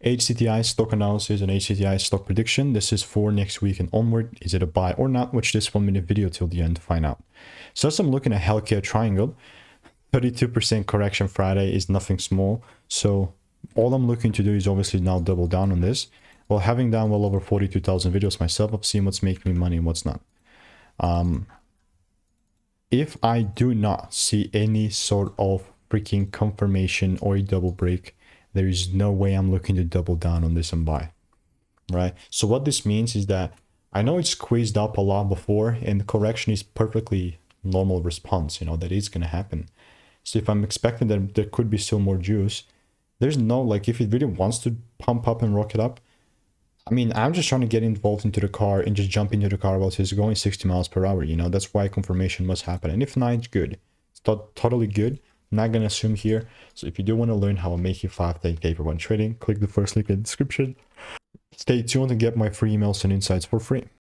HCTI stock analysis and HCTI stock prediction. This is for next week and onward. Is it a buy or not? Watch this 1 minute video till the end to find out. So as I'm looking at healthcare triangle, 32% correction Friday is nothing small. So all I'm looking to do is obviously now double down on this. Well, having done well over 42,000 videos myself, I've seen what's making me money and what's not. If I do not see any sort of freaking confirmation or a double break, there is no way I'm looking to double down on this and buy, right? So what this means is that I know it's squeezed up a lot before, and the correction is perfectly normal response, you know, that is going to happen. So if I'm expecting that there could be still more juice, there's no, like, if it really wants to pump up and rocket up, I mean, I'm just trying to get involved into the car and just jump into the car while it's going 60 miles per hour, you know, that's why confirmation must happen. And if not, it's good. It's totally good. I'm not going to assume here. So if you do want to learn how to make your 5-day paper one trading, click the first link in the description. Stay tuned and get my free emails and insights for free.